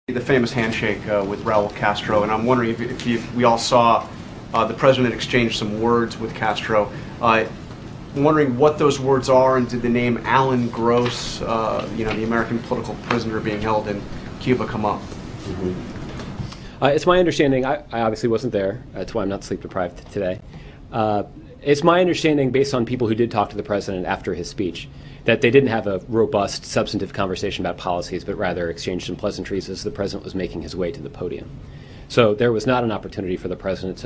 The famous handshake with Raul Castro, and I'm wondering if we all saw the president exchange some words with Castro. I'm wondering what those words are, and did the name Alan Gross, the American political prisoner being held in Cuba, come up? It's my understanding, I obviously wasn't there, that's why I'm not sleep deprived today. It's my understanding, based on people who did talk to the president after his speech, that they didn't have a robust, substantive conversation about policies, but rather exchanged some pleasantries as the president was making his way to the podium. So there was not an opportunity for the president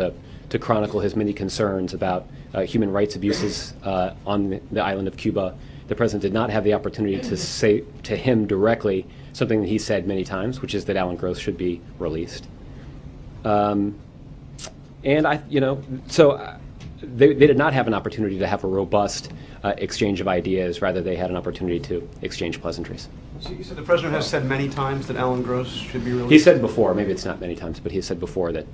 to chronicle his many concerns about human rights abuses on the island of Cuba. The president did not have the opportunity to say to him directly something that he said many times, which is that Alan Gross should be released. They did not have an opportunity to have a robust exchange of ideas. Rather, they had an opportunity to exchange pleasantries. So you said the president has said many times that Alan Gross should be released? He said before, maybe it's not many times, but he said before that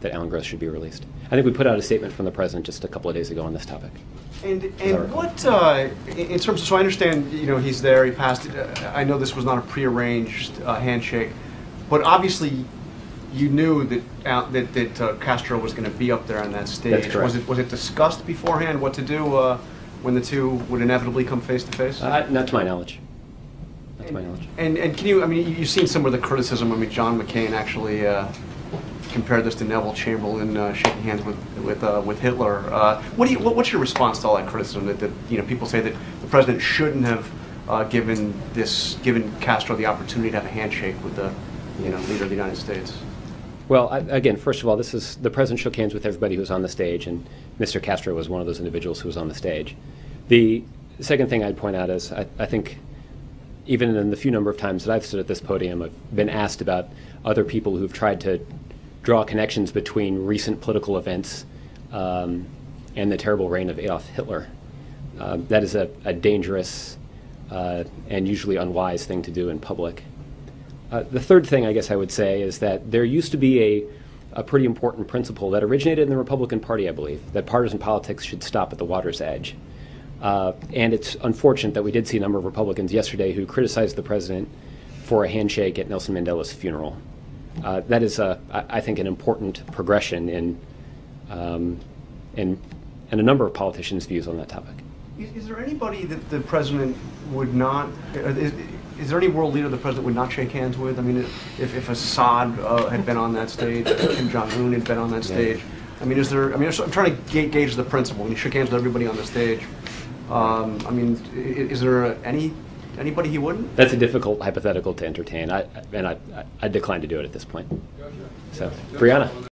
Alan Gross should be released. I think we put out a statement from the president just a couple of days ago on this topic. And what, in terms of, so I understand, he's there, he passed it. I know this was not a prearranged handshake, but obviously you knew that Castro was going to be up there on that stage. That's correct. Was it discussed beforehand what to do when the two would inevitably come face to face? Not to my knowledge. Not to my knowledge. And can you? I mean, you've seen some of the criticism. I mean, John McCain actually compared this to Neville Chamberlain shaking hands with Hitler. What's your response to all that criticism? That people say that the president shouldn't have given Castro the opportunity to have a handshake with the leader of the United States. Well, again, first of all, the president shook hands with everybody who was on the stage, and Mr. Castro was one of those individuals who was on the stage. The second thing I'd point out is I think even in the few number of times that I've stood at this podium, I've been asked about other people who've tried to draw connections between recent political events and the terrible reign of Adolf Hitler. That is a dangerous and usually unwise thing to do in public. The third thing I guess I would say is that there used to be a pretty important principle that originated in the Republican Party, I believe, that partisan politics should stop at the water's edge. And it's unfortunate that we did see a number of Republicans yesterday who criticized the president for a handshake at Nelson Mandela's funeral. That is, I think, an important progression in a number of politicians' views on that topic. Is there anybody that the president would not? Is there any world leader the president would not shake hands with? I mean, if Assad had been on that stage, if Kim Jong-un had been on that stage, I mean, I'm trying to gauge the principle. When you shook hands with everybody on the stage, I mean, is there anybody he wouldn't? That's a difficult hypothetical to entertain, and I decline to do it at this point. So, Brianna.